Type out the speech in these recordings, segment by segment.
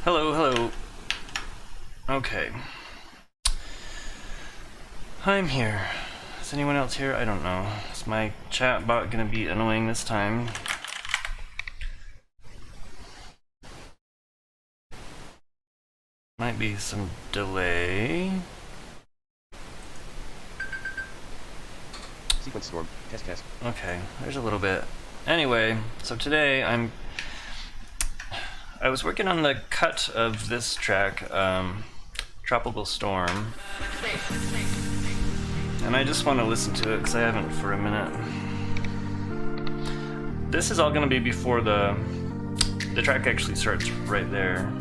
Hello, hello. Okay. I'm here. Is anyone else here? I don't know. Is my chat bot gonna be annoying this time? Might be some delay. Sequence storm. Test. Okay, there's a little bit. Anyway, so today I was working on the cut of this track, Tropical Storm. And I just want to listen to it because I haven't for a minute. This is all going to be before the track actually starts right there.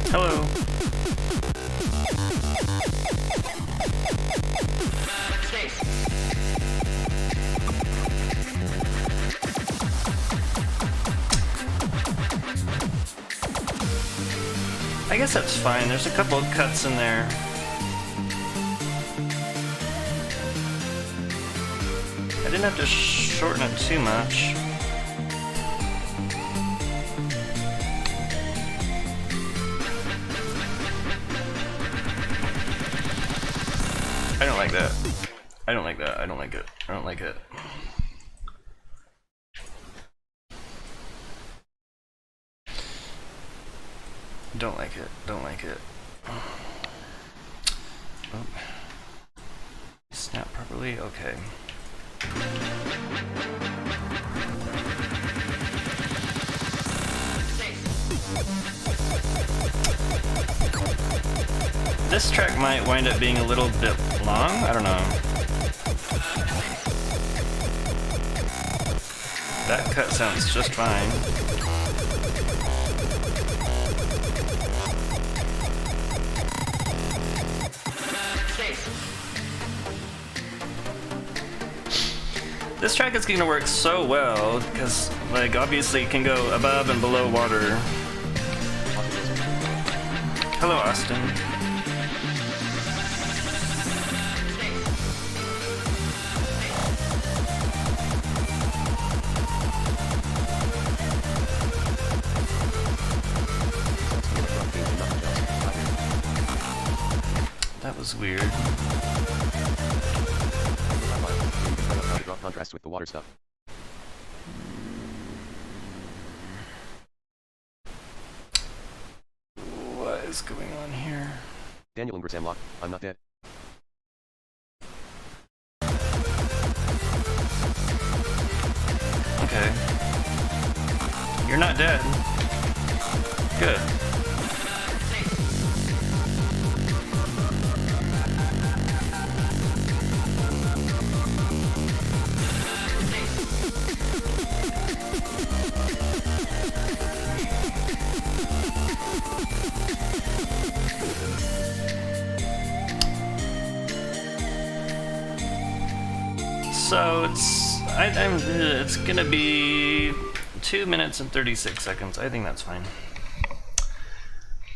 Hello. I guess that's fine. There's a couple of cuts in there. I didn't have to shorten it too much. I don't like that. I don't like that. I don't like it. I don't like it. Don't like it. Don't like it. Oh. Snap properly? Okay. This track might wind up being a little bit long. I don't know. That cut sounds just fine. This track is going to work so well because, like, obviously it can go above and below water. Hello, Austin. That was weird. Drop contrast with the water stuff. What is going on here? Daniel Ingram Samlock, I'm not dead. Okay. You're not dead. Good. So it's gonna be 2 minutes and 36 seconds. I think that's fine.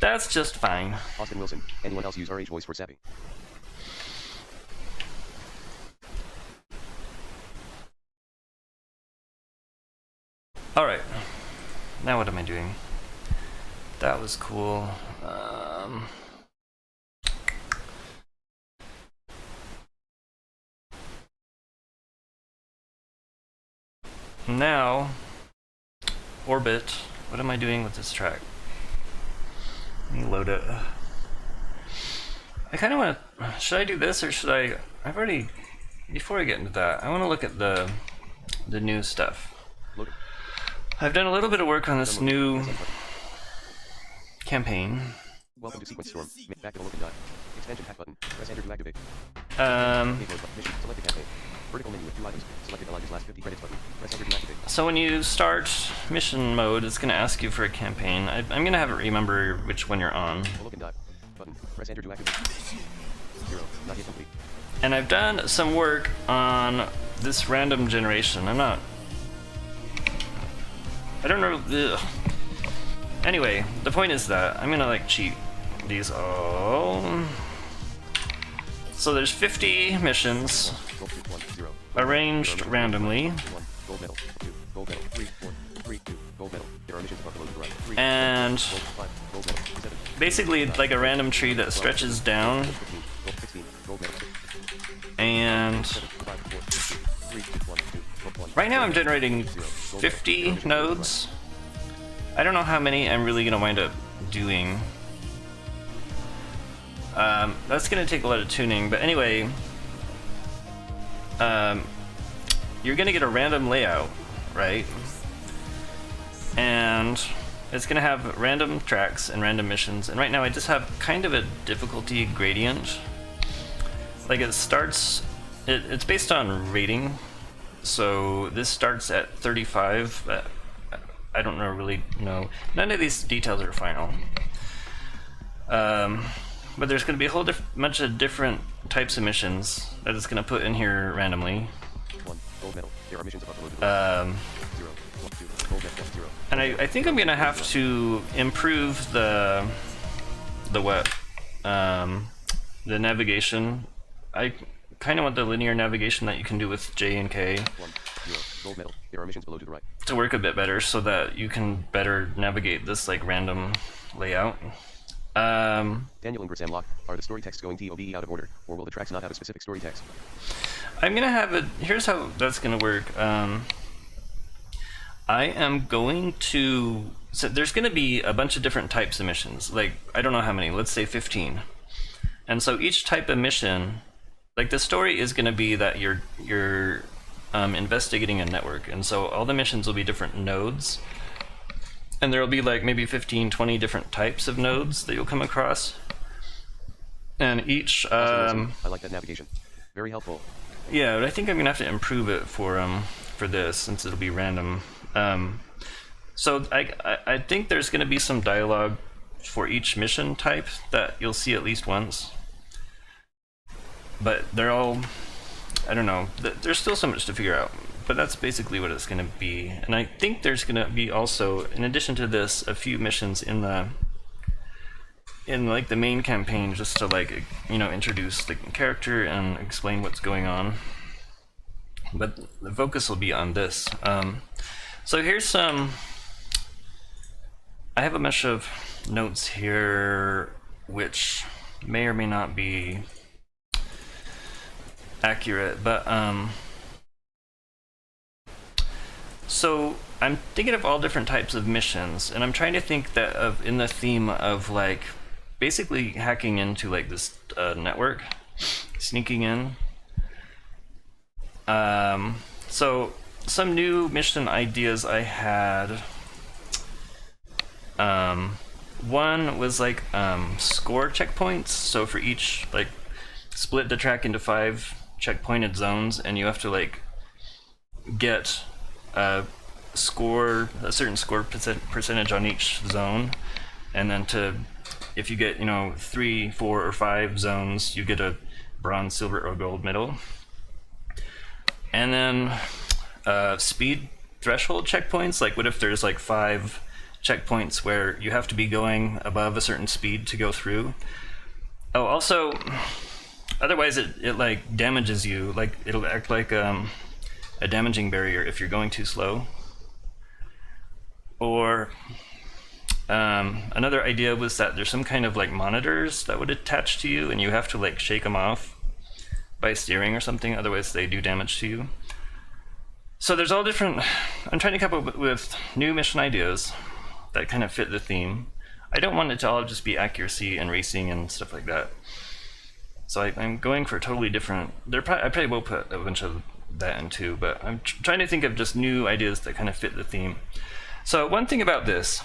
That's just fine. Austin Wilson, anyone else use RH voice for sapping? All right. Now what am I doing? That was cool. Now, Orbit. What am I doing with this track? Let me load it. I kind of want to. Should I do this or should I? I've already. Before I get into that, I want to look at the new stuff. I've done a little bit of work on this new campaign. Welcome to Sequence Storm. Back to the look and dot. Expansion pack button. Press enter to activate. Mission. Select a campaign. Vertical menu with 2 items. Select the last 50 credits button. Press enter to activate. So when you start mission mode, it's going to ask you for a campaign. I'm going to have it remember which one you're on. Look and dive. Button. Press enter to activate. 0. Not yet complete. And I've done some work on this random generation. I don't know. Ugh. Anyway, the point is that I'm gonna like cheat these all. So there's 50 missions Gold 2, 1, 0. arranged randomly, 1. Gold medal. 2. Gold medal. 3. 4. 3. 2. Gold medal. There are missions above below to the right. 3. and Gold 5. Gold medal. 7. basically like a random tree that stretches down. 15. Gold 16. Gold medal. 6. And 7. 5. 4. 3. 2. 1. 2. Gold 1. right now I'm generating 50 nodes. I don't know how many I'm really gonna wind up doing. That's gonna take a lot of tuning, but anyway, you're gonna get a random layout, right? And it's gonna have random tracks and random missions, and right now I just have kind of a difficulty gradient. Like it starts, it's based on rating, so this starts at 35, but I don't really know. None of these details are final. But there's going to be a whole bunch of different types of missions that it's going to put in here randomly. 1. Gold medal. There are missions above below to the right. 0. 1. 2. Gold medal. 0. And I think I'm going to have to improve the navigation. I kind of want the linear navigation that you can do with J and K 1. 0. Gold medal. There are missions below to the right. to work a bit better, so that you can better navigate this like random layout. Daniel and Sam Locke, are the story texts going TOBE out of order, or will the tracks not have a specific story text? I'm gonna have it. Here's how that's gonna work. I am going to. So there's gonna be a bunch of different types of missions. Like I don't know how many. Let's say 15. And so each type of mission, like the story is gonna be that you're investigating a network, and so all the missions will be different nodes. And there will be like maybe 15, 20 different types of nodes that you'll come across. And each, I like that navigation. Very helpful. yeah, but I think I'm gonna have to improve it for this, since it'll be random. So I think there's gonna be some dialogue for each mission type that you'll see at least once. But they're all, I don't know, there's still so much to figure out. But that's basically what it's going to be. And I think there's going to be also, in addition to this, a few missions in like the main campaign, just to like, you know, introduce the character and explain what's going on. But the focus will be on this. So here's some. I have a bunch of notes here, which may or may not be accurate, but so I'm thinking of all different types of missions, and I'm trying to think that of in the theme of like basically hacking into like this network, sneaking in. So some new mission ideas I had. One was like score checkpoints. So for each, like, split the track into 5 checkpointed zones, and you have to like get a certain score percentage on each zone, and then if you get, you know, 3, 4, or 5 zones, you get a bronze, silver, or gold medal. And then speed threshold checkpoints, like what if there's like 5 checkpoints where you have to be going above a certain speed to go through. Oh, also, otherwise it like damages you, like it'll act like a damaging barrier if you're going too slow. Or another idea was that there's some kind of like monitors that would attach to you, and you have to like shake them off by steering or something, otherwise they do damage to you. So there's all different, I'm trying to come up with new mission ideas that kind of fit the theme. I don't want it to all just be accuracy and racing and stuff like that. So I'm going for totally different, I probably will put a bunch of that in too, but I'm trying to think of just new ideas that kind of fit the theme. So one thing about this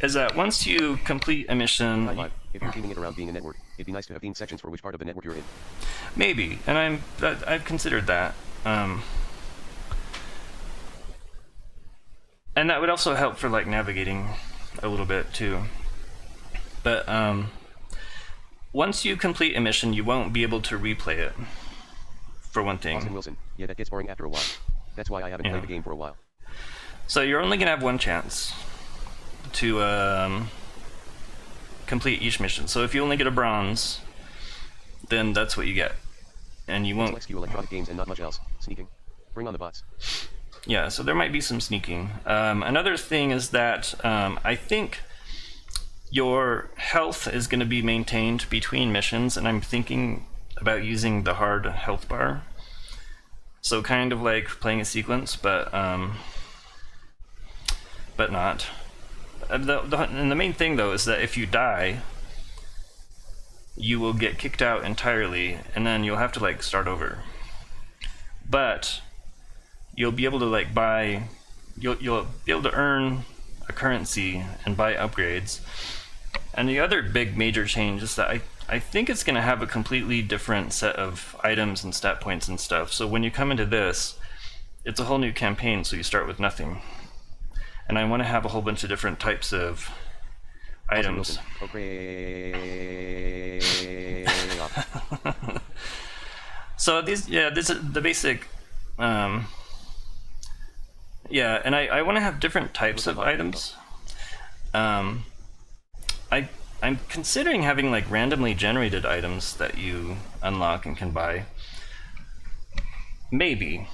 is that once you complete a mission... If you're teaming it around being a network, It'd be nice to have themed sections for which part of the network you're in. Maybe, and I've considered that. And that would also help for like navigating a little bit too. But once you complete a mission, you won't be able to replay it. For one thing. Austin Wilson. Yeah, that gets boring after a while. That's why I haven't played the game for a while. So you're only gonna have one chance to complete each mission. So if you only get a bronze, then that's what you get, and you won't. Select SKU electronic games and not much else. Sneaking. Bring on the bots. Yeah, so there might be some sneaking. Another thing is that I think your health is going to be maintained between missions, and I'm thinking about using the hard health bar. So kind of like playing a sequence, but not. And the main thing though is that if you die, you will get kicked out entirely, and then you'll have to like start over. But you'll be able to like buy, you'll be able to earn a currency and buy upgrades. And the other big major change is that I think it's going to have a completely different set of items and stat points and stuff. So when you come into this, it's a whole new campaign, so you start with nothing. And I want to have a whole bunch of different types of items. So these, yeah, this is the basic. Yeah, and I want to have different types of items. I'm considering having like randomly generated items that you unlock and can buy. Maybe.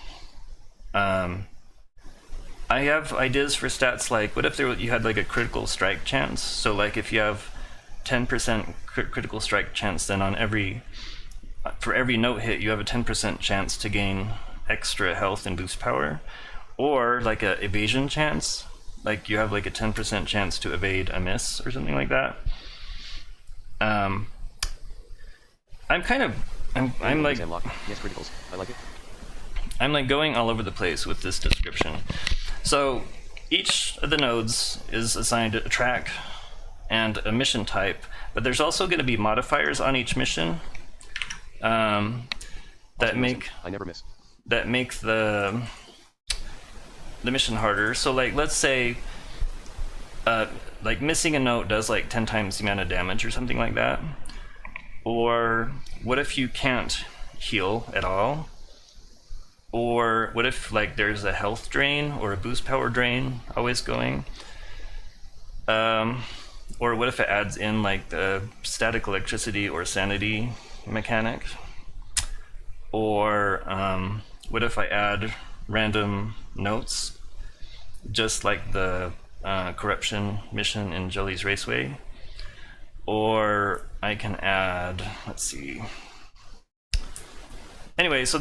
I have ideas for stats like, what if you had like a critical strike chance? So like if you have 10% critical strike chance, then for every note hit you have a 10% chance to gain extra health and boost power. Or like a evasion chance, like you have like a 10% chance to evade a miss or something like that. I'm like, yes, criticals. I like it. I'm like going all over the place with this description. So each of the nodes is assigned a track and a mission type, but there's also going to be modifiers on each mission that make the mission harder. So like, let's say like missing a note does like 10 times the amount of damage or something like that. Or what if you can't heal at all? Or what if like there's a health drain or a boost power drain always going? Or what if it adds in like the static electricity or sanity mechanic? Or what if I add random notes, just like the corruption mission in Jelly's Raceway? Or I can add, let's see. Anyway, so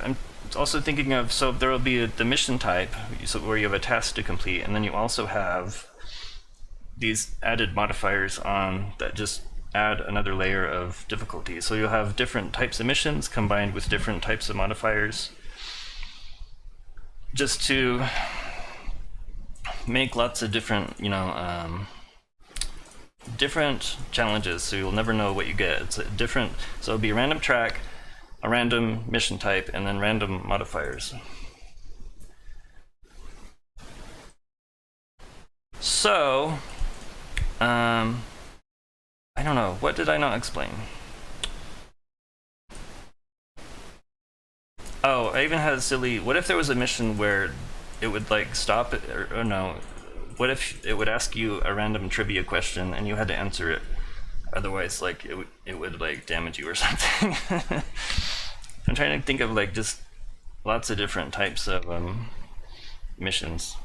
I'm also thinking of, so there will be the mission type, so where you have a task to complete, and then you also have these added modifiers on that just add another layer of difficulty. So you'll have different types of missions combined with different types of modifiers, just to make lots of different, different challenges, so you'll never know what you get. It's a different, so it'll be a random track, a random mission type, and then random modifiers. So, I don't know, what did I not explain? Oh, I even had a silly, what if there was a mission where it would like stop it, or no, what if it would ask you a random trivia question and you had to answer it? Otherwise, like, it would like damage you or something. I'm trying to think of like just lots of different types of missions.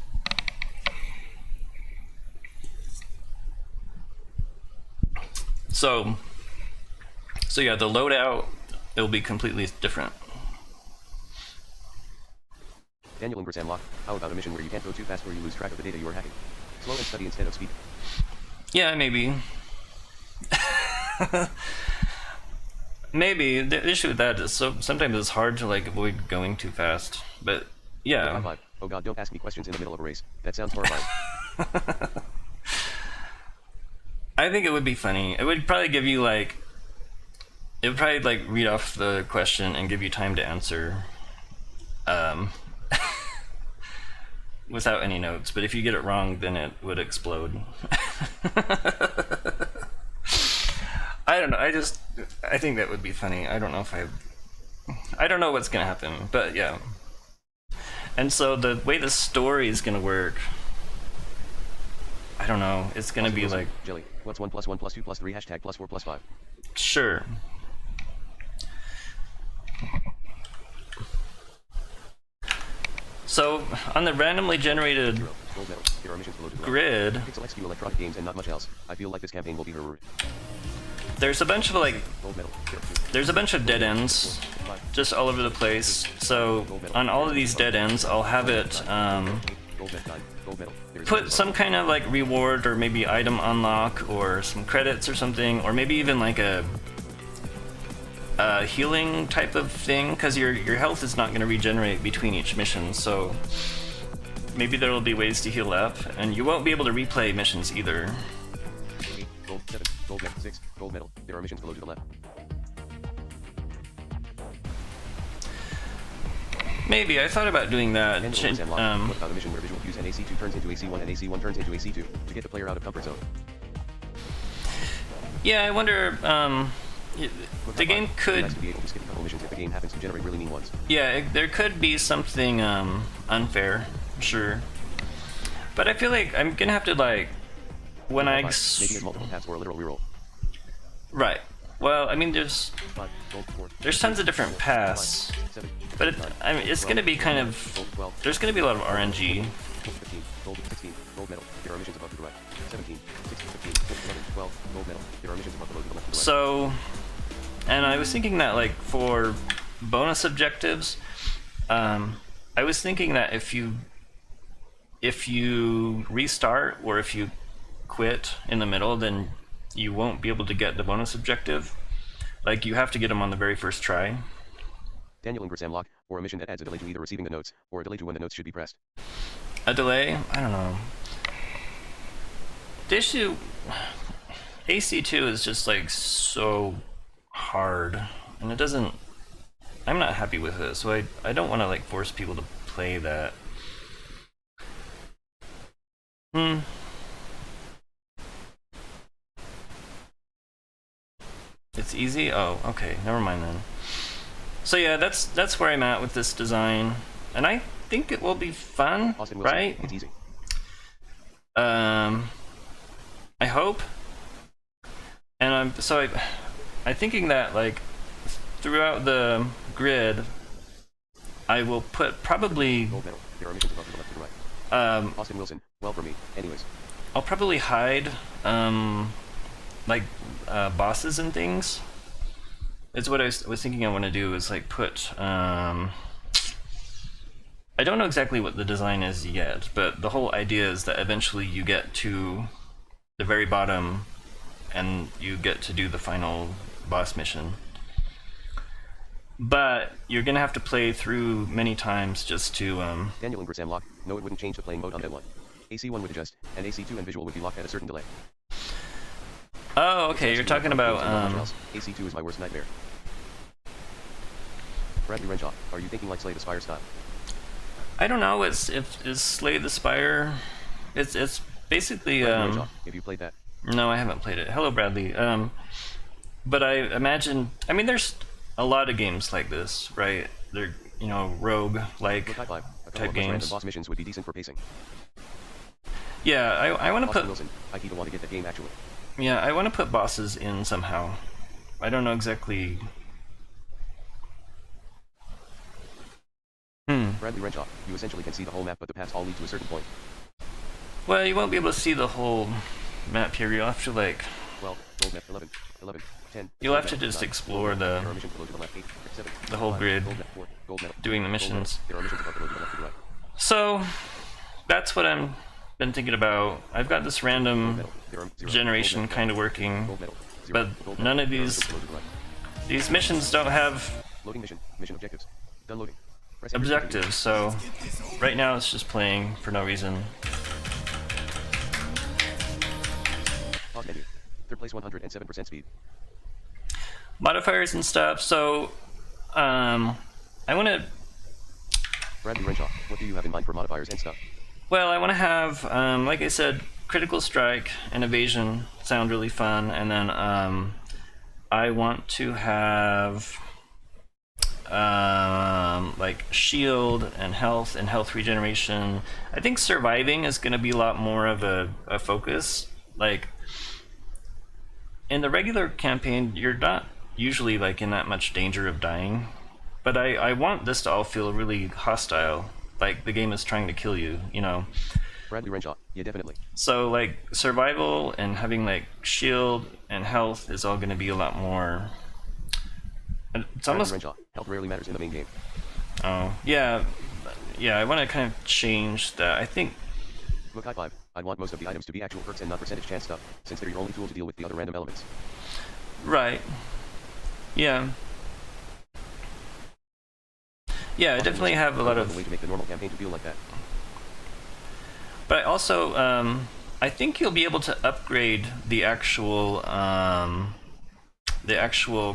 So yeah, the loadout, it'll be completely different. Daniel Ingress Lock. How about a mission where you can't go too fast or you lose track of the data you are hacking? Slow and steady instead of speed. Yeah, maybe. Maybe. The issue with that is sometimes it's hard to like avoid going too fast. But yeah. Oh god, don't ask me questions in the middle of a race. That sounds horrifying. I think it would be funny. It would probably give you like it would probably like read off the question and give you time to answer without any notes. But if you get it wrong, then it would explode. I don't know. I think that would be funny. I don't know if I don't know what's gonna happen, but yeah. And so the way the story is gonna work, I don't know. It's gonna be like Jelly. What's 1 + 1 + 2 + 3 # +4 + 5? sure. So on the randomly generated Gold medal. There are missions below to the right. grid, Pixel XQ electronic games and not much else. I feel like this campaign will be rewarded. there's a bunch of like Gold medal. there's a bunch of dead ends just all over the place. So on all of these dead ends, I'll have it Gold medal. Gold medal. There is put some kind of like reward or maybe item unlock or some credits or something, or maybe even like a healing type of thing, because your health is not going to regenerate between each mission. So maybe there will be ways to heal up, and you won't be able to replay missions either. 8, gold 7, gold medal 6, gold medal. There are missions below to the left. Maybe I thought about doing that. What about a mission where visual cues and AC2 turns into AC1 and AC1 turns into AC2 to get the player out of comfort zone? Yeah, I wonder. The game Nice could. to be able to skip a couple missions if the game happens to generate really mean ones. Yeah, there could be something unfair, sure. But I feel like I'm gonna have to like when I Maybe it's multiple paths or a literal reroll. right. Well, I mean, there's 5, gold 4, there's tons of different paths, 7, but I mean, it's gonna be kind of gold 12, there's gonna be a lot of RNG. gold 15, gold 16, gold medal. There are missions above to the right. 17, 16, 15, 11, 12, gold medal. There are missions above below to the left. So, and I was thinking that like for bonus objectives, I was thinking that if you restart or if you quit in the middle, then you won't be able to get the bonus objective. Like you have to get them on the very first try. Daniel Ingram Samlock, or a mission that adds a delay to either receiving the notes, or a delay to when the notes should be pressed. A delay? I don't know. The issue, AC2 is just like so hard, and it doesn't. I'm not happy with it, so I don't want to like force people to play that. It's easy? Oh, okay. Never mind then. So yeah, that's where I'm at with this design, and I think it will be fun, Austin Wilson, right? it's easy. I hope. And I'm thinking that like throughout the grid, I will put probably Gold medal. There are missions above to the left to the right. Austin Wilson. Well, for me. Anyways. I'll probably hide like bosses and things. It's what I was thinking I want to do is like put I don't know exactly what the design is yet, but the whole idea is that eventually you get to the very bottom and you get to do the final boss mission. But you're gonna have to play through many times just to Daniel Ingram Samlock. No, it wouldn't change the playing mode on that one. AC1 would adjust, and AC2 and visual would be locked at a certain delay. Oh, okay, you're talking about AC2 is my worst nightmare. Bradley Renshaw, are you thinking like Slay the Spire style? I don't know. Is Slay the Spire? It's basically Bradley Renshaw, have you played that? No, I haven't played it. Hello, Bradley. But I imagine. I mean, there's a lot of games like this, right? They're rogue like Look, high five. A couple type of those random games. boss missions would be decent for pacing. Yeah, I want to Austin put. Wilson, I keep want to get that game actually. Yeah, I want to put bosses in somehow. I don't know exactly. Bradley Renshaw, you essentially can see the whole map, but the paths all lead to a certain point. Well, you won't be able to see the whole map here. You'll have to like. 12, gold map 11, 11, 10. You'll have to gold medal, just 9, explore there are the missions below to the left, 8, 7, the whole 5, grid, gold medal, 4, gold medal, doing the gold medal. missions. There are missions above below to the left to the right. So that's what I'm been thinking about. I've got this Gold random medal, there are 0, generation gold medal, kind of working, gold medal, 0, but gold none medal, of there are these missions below to the right. these missions don't have Loading mission, mission objectives. Done loading. Press enter to continue. objectives. So right now it's just playing for no reason. Pause menu. Third place 107% speed. modifiers and stuff. So I want to. Bradley Renshaw, what do you have in mind for modifiers and stuff? Well, I want to have, like I said, critical strike and evasion sound really fun, and then I want to have like shield and health regeneration. I think surviving is going to be a lot more of a focus. Like in the regular campaign, you're not usually like in that much danger of dying, but I want this to all feel really hostile, like the game is trying to kill you, you know. Bradley Renshaw, yeah, definitely. So like survival and having like shield and health is all going to be a lot more. It's almost. Bradley Renshaw, health rarely matters in the main game. Oh yeah, yeah. I want to kind of change that. I think. Look, high five. I'd want most of the items to be actual perks and not percentage chance stuff, since they're your only tool to deal with the other random elements. Right. Yeah. Yeah, I definitely have a lot of. way to make the normal campaign to feel like that. But I also, I think you'll be able to upgrade the actual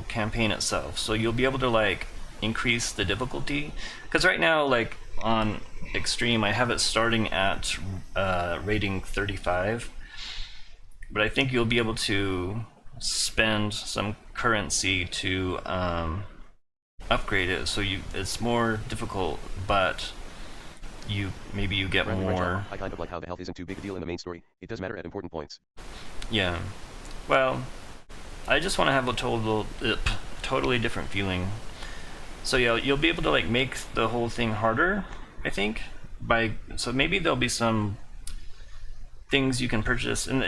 campaign itself. So you'll be able to like increase the difficulty. Because right now, like on Extreme, I have it starting at rating 35. But I think you'll be able to spend some currency to upgrade it, so it's more difficult, but maybe you get Bradley more. Renshaw, I kind of like how the health isn't too big a deal in the main story. It does matter at important points. Yeah. Well, I just want to have a totally different feeling. So yeah, you'll be able to like make the whole thing harder, I think. So maybe there'll be some things you can purchase, and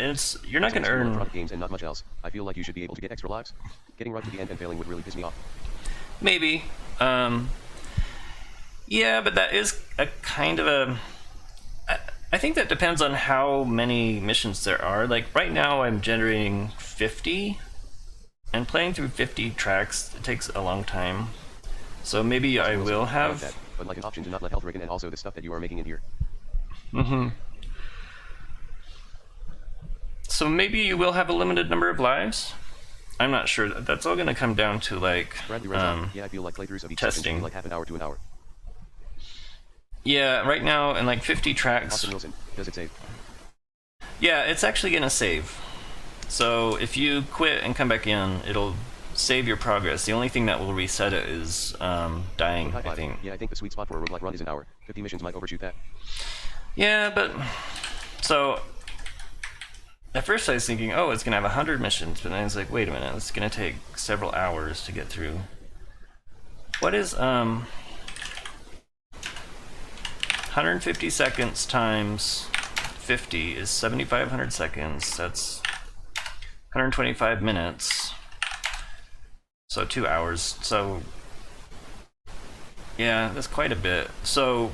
you're not going to earn product games and not much else. I feel like you should be able to get extra lives. Getting right to the end and failing would really piss me off. maybe. Yeah, but that is a kind of a. I think that depends on how many missions there are. Like right now, I'm generating 50, and playing through 50 tracks it takes a long time. So maybe I will have. That, but like an option to not let health rig in and also the stuff that you are making in here. Mm-hmm. So maybe you will have a limited number of lives. I'm not sure. That's all going to come down to like yeah, I feel like playthroughs of each testing. should be like half an hour to an hour. Yeah, right now in like 50 tracks. Austin Wilson, does it save? Yeah, it's actually going to save. So if you quit and come back in, it'll save your progress. The only thing that will reset it is dying, I think. Yeah, I think the sweet spot for a roguelike run is an hour. 50 missions might overshoot that. Yeah, but so at first I was thinking, oh, it's going to have 100 missions, but then I was like, wait a minute, it's going to take several hours to get through. What is 150 seconds times 50 is 7,500 seconds. That's 125 minutes. So 2 hours. So yeah, that's quite a bit. So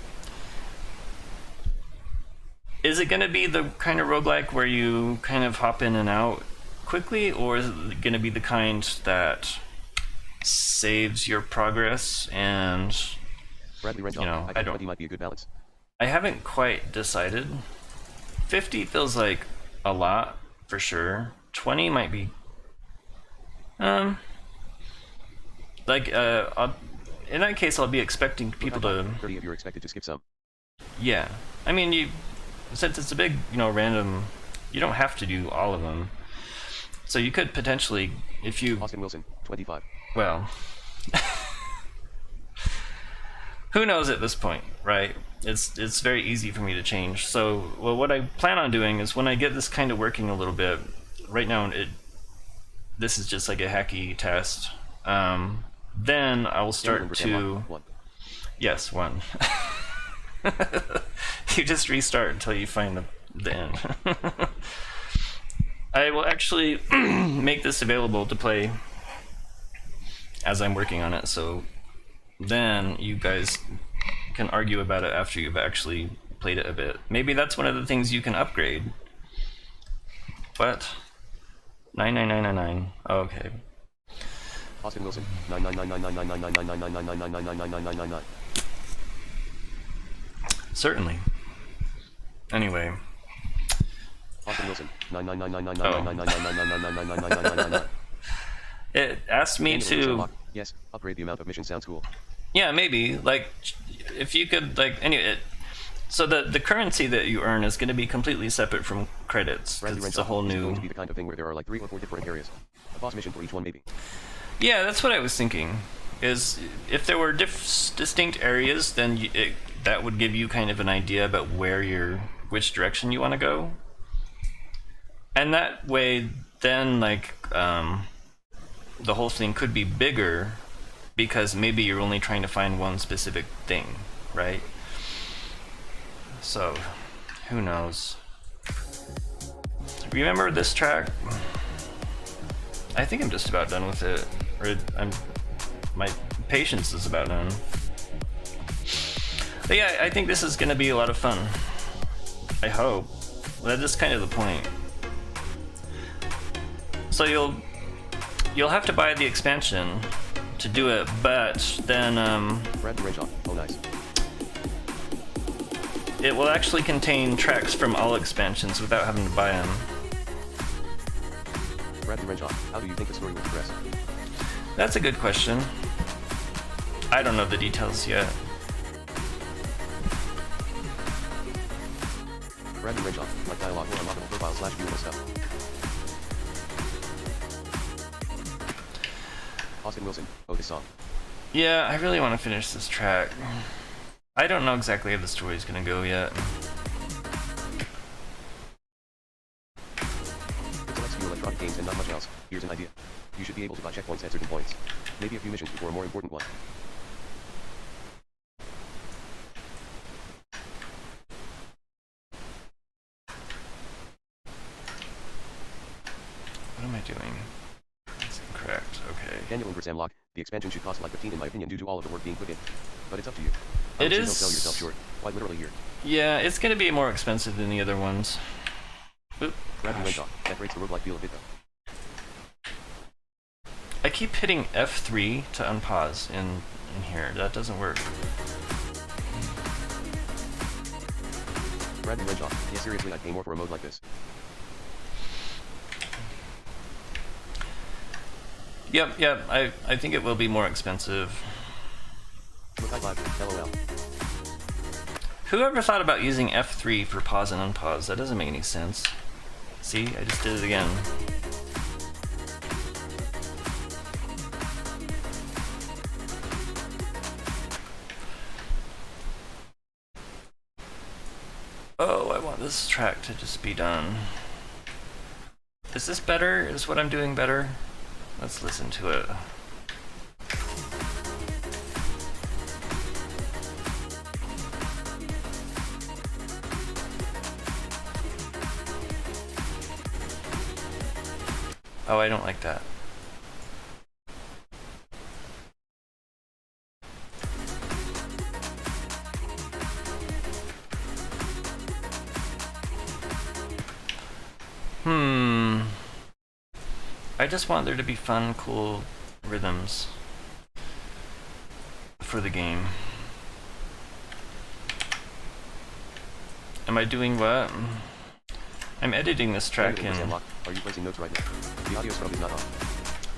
is it going to be the kind of roguelike where you kind of hop in and out quickly, or is it going to be the kind that saves your progress and Bradley Renshaw, you know, I don't. 20 might be a good balance. I haven't quite decided. 50 feels like a lot for sure. 20 might be like in that case I'll be expecting people to 30 if you're expected to skip some. Yeah. I mean, since it's a big, random, you don't have to do all of them. So you could potentially, if you Austin Wilson, 25. well who knows at this point, right? It's very easy for me to change. So, what I plan on doing is when I get this kind of working a little bit, right now this is just like a hacky test. Then I will start to One. Yes, one. You just restart until you find the end. I will actually make this available to play as I'm working on it, so then you guys can argue about it after you've actually played it a bit. Maybe that's one of the things you can upgrade. What? 99999. Oh, okay. Austin Wilson, 99999999999999999999999. Certainly. Anyway. Austin Wilson, 99999999999999999. It asked me Manual routes to. unlocked. Yes, upgrade the amount of missions sounds cool. Yeah, maybe. Like, if you could, like, anyway. So the currency that you earn is going to be completely separate from credits. 'Cause Bradley it's Wrench a off. whole This is going new. to be the kind of thing where there are like 3 or 4 different areas. A boss mission for each one, maybe. Yeah, that's what I was thinking. Is if there were distinct areas, then that would give you kind of an idea about which direction you want to go. And that way, then, like, the whole thing could be bigger because maybe you're only trying to find one specific thing, right? So, who knows? Remember this track? I think I'm just about done with it. Or my patience is about done. But yeah, I think this is gonna be a lot of fun. I hope. That is kind of the point. So you'll have to buy the expansion to do it, but then Bradley Wrench off. Oh, nice. it will actually contain tracks from all expansions without having to buy them. Bradley Wrench off. How do you think the story will progress? That's a good question. I don't know the details yet. Bradley Wrench off. Like dialogue or unlockable profile / viewable stuff. Austin Wilson. Oh, this song. Yeah, I really want to finish this track. I don't know exactly how the story's gonna go yet. It selects few electronic games and not much else. Here's an idea. You should be able to buy checkpoints at certain points. Maybe a few missions before a more important one. What am I doing? That's incorrect. Okay. Daniel and Sam Lock. The expansion should cost like 15 in my opinion due to all of the work being put in. But it's up to you. It Don't is. sell yourself short. Quite literally here. Yeah, it's gonna be more expensive than the other ones. Oop, Bradley gosh. Wrench off. That breaks the roguelike feel a bit though. I keep hitting F3 to unpause in here. That doesn't work. Bradley Wrench off. Yeah, seriously, I'd pay more for a mode like this. Yep. I think it will be more expensive. Look, I live. LOL. Whoever thought about using F3 for pause and unpause? That doesn't make any sense. See, I just did it again. Oh, I want this track to just be done. Is this better? Is what I'm doing better? Let's listen to it. Oh, I don't like that. I just want there to be fun, cool rhythms for the game. Am I doing what? I'm editing this track Daniel and Sam in... Lock. Are you placing notes right now? The audio scrub is not on.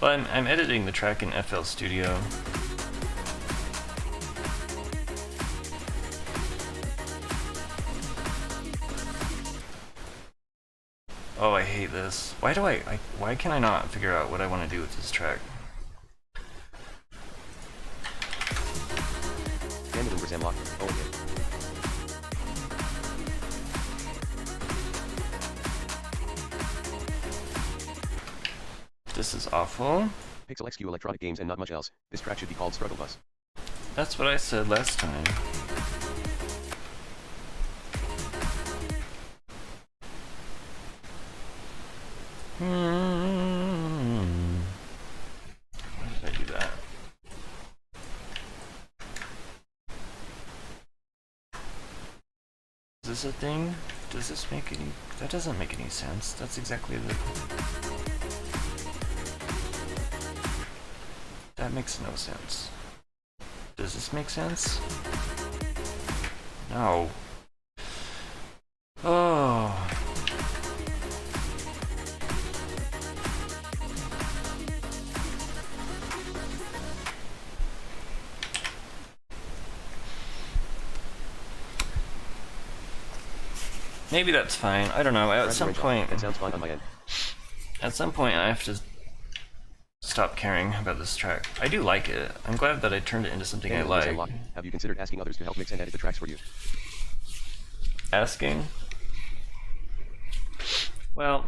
Well, I'm editing the track in FL Studio. Oh, I hate this. Why can I not figure out what I want to do with this track? Daniel and Sam Lock. Oh, okay. This is awful. Pixel XQ electronic games and not much else. This track should be called Struggle Bus. That's what I said last time. Why did I do that? Is this a thing? Does this make any... That doesn't make any sense. That's exactly the... That makes no sense. Does this make sense? No. Oh. Maybe that's fine. I don't know. At Press the some range off. point, That sounds fine on my end. I have to stop caring about this track. I do like it. I'm glad that I turned it into something I Daniel is like. unlocked. Have you considered asking others to help mix and edit the tracks for you? Asking? Well,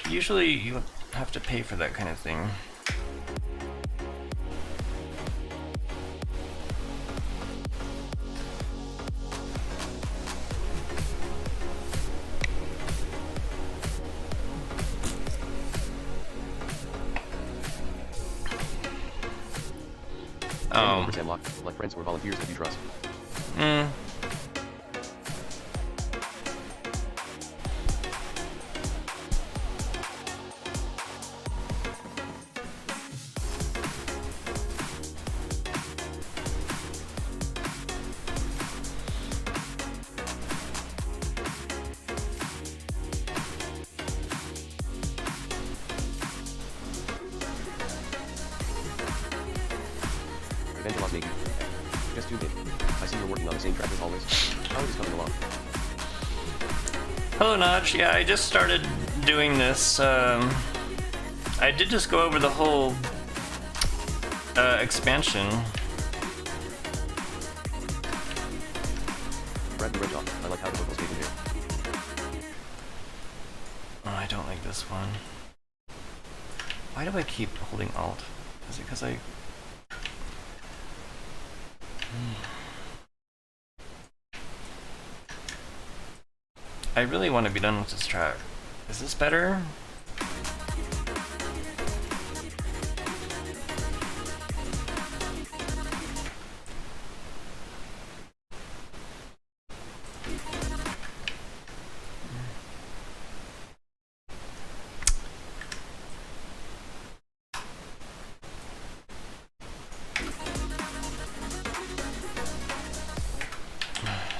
usually you have to pay for that kind of thing. Daniel Oh. is unlocked. Like friends or volunteers that you trust. Hmm. Evangelos Navy. Just tuned in. I see you're working on the same track as always. How it is coming along? Hello, Notch. Yeah, I just started doing this. I did just go over the whole expansion. Brad the Red Off. I like how the vocals made in here. Oh, I don't like this one. Why do I keep holding Alt? Is it because I... I really want to be done with this track. Is this better?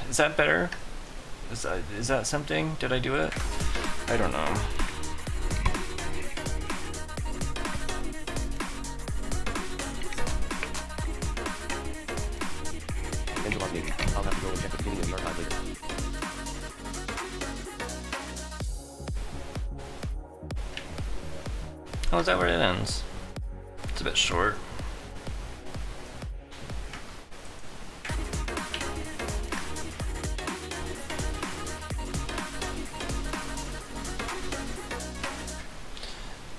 Is that better? Is that something? Did I do it? I don't know. Evangelos Navy. I'll have to go and check the beginning of the archive later. Oh, is that where it ends? It's a bit short.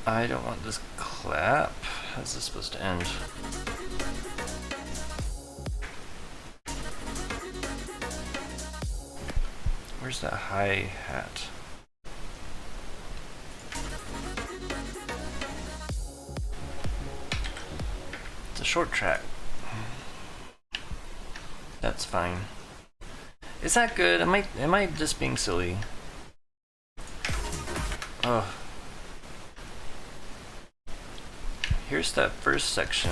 I don't want this clap. How's this supposed to end? Where's that hi-hat? It's a short track. That's fine. Is that good? Am I just being silly? Oh. Here's that first section.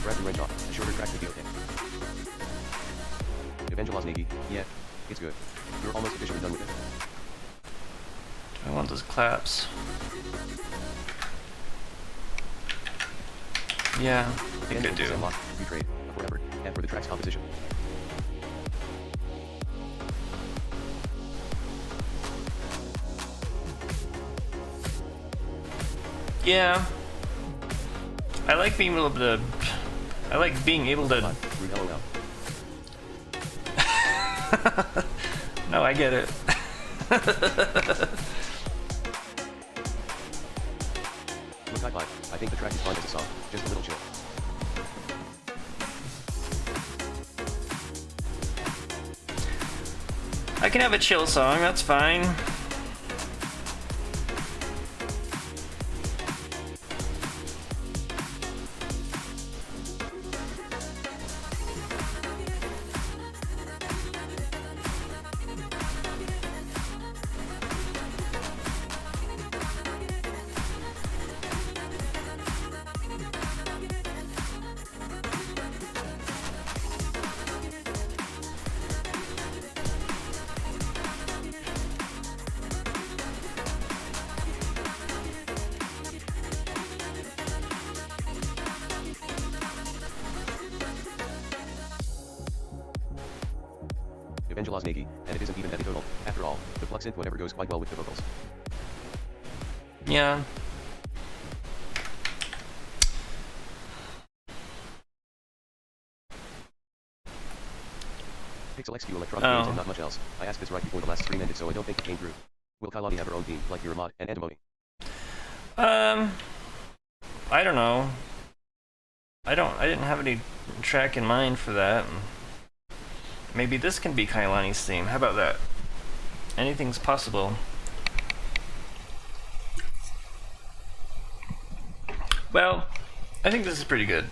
Brad the Red Off. A shorter track would be okay. Evangelos Navy. Yeah. It's good. You're almost officially done with it. I want those claps. Yeah, I think I Daniel do. is unlocked. Retrade. For effort. And for the track's composition. Yeah. I like being able to... I like being able to... Rude LOL. No, I get it. Look, I think the track is fine as a song. Just a little chill. I can have a chill song, that's fine. Evangelos Nagy, and it isn't even that tonal. After all, the plug synth whatever goes quite well with the vocals. Yeah. Pixel XQ electronic games and not much else. I asked this right before the last stream ended, so I don't think it came through. Will Kailani have her own theme, like Miramod and Antimony? I don't know. I didn't have any track in mind for that. Maybe this can be Kailani's theme. How about that? Anything's possible. Well, I think this is pretty good.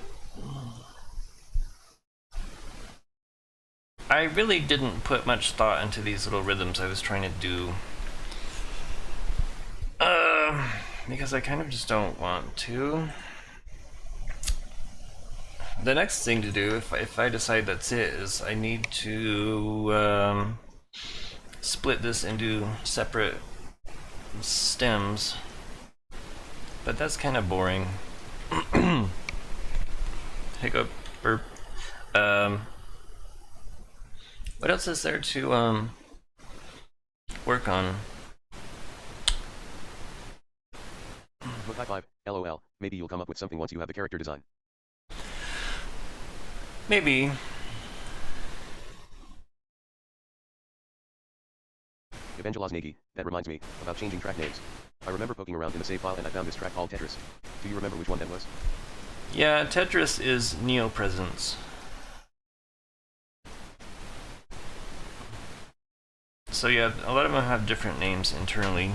I really didn't put much thought into these little rhythms I was trying to do. Because I kind of just don't want to. The next thing to do, if I decide that's it, is I need to split this into separate stems. But that's kind of boring. Hiccup, burp. What else is there to work on? Look, high five, LOL. Maybe you'll come up with something once you have the character design. Maybe. Evangelos Nagy, that reminds me, about changing track names. I remember poking around in the save file and I found this track called Tetris. Do you remember which one that was? Yeah, Tetris is Neopresence. So yeah, a lot of them have different names internally.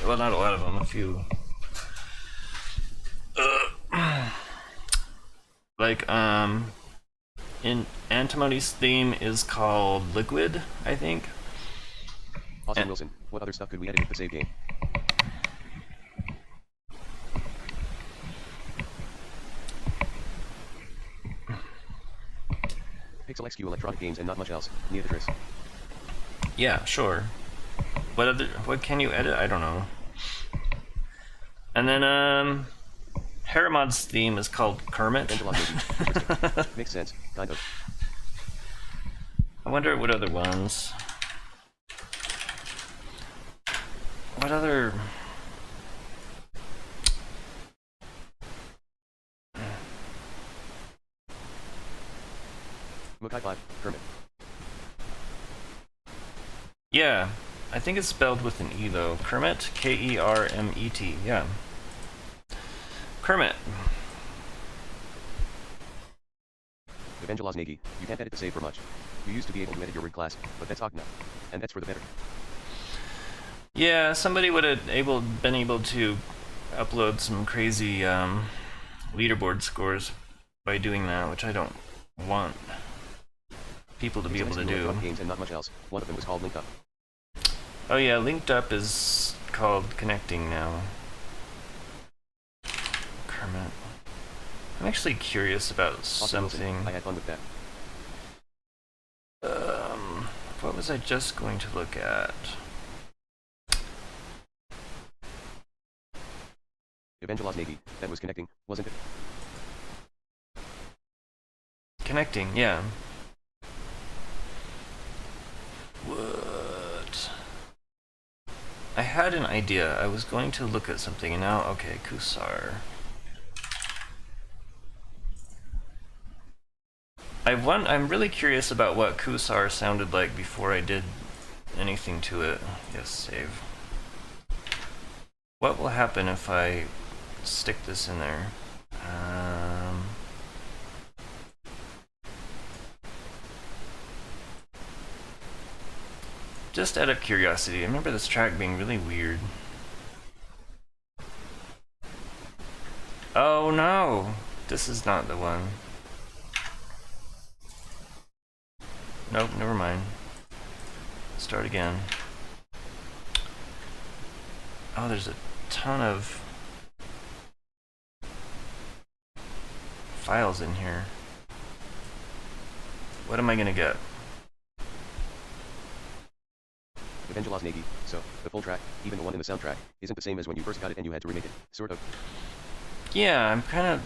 Well, not a lot of them, a few. Like, in Antimony's theme is called Liquid, I think. Austin Wilson, what other stuff could we edit with the save game? Pixel XQ electronic games and not much else. Tetris. Yeah, sure. What can you edit? I don't know. And then, Haramod's theme is called Kermit. Makes sense, kind of. I wonder what other ones. What other... Mukai 5, Kermit. Yeah, I think it's spelled with an E though. Kermit, K-E-R-M-E-T, yeah. Kermit. Evangelos Nagy, you can't edit the save for much. You used to be able to edit your word class, but that's hog now. And that's for the better. Yeah, somebody would have been able to upload some crazy leaderboard scores by doing that, which I don't want people to be able to do. Games and not much else. One of them was called Linked Up. Oh yeah, Linked Up is called Connecting now. Kermit. I'm actually curious about something. I had fun with that. What was I just going to look at? Evangelos Nagy, that was connecting, wasn't it? Connecting, yeah. What? I had an idea. I was going to look at something and now, okay, Kusar. I'm really curious about what Kusar sounded like before I did anything to it. Yes, save. What will happen if I stick this in there? Just out of curiosity, I remember this track being really weird. Oh no! This is not the one. Nope, never mind. Start again. Oh, there's a ton of files in here. What am I gonna get? Evangelos Nagy, so, the full track, even the one in the soundtrack, isn't the same as when you first got it and you had to remake it, sort of. Yeah,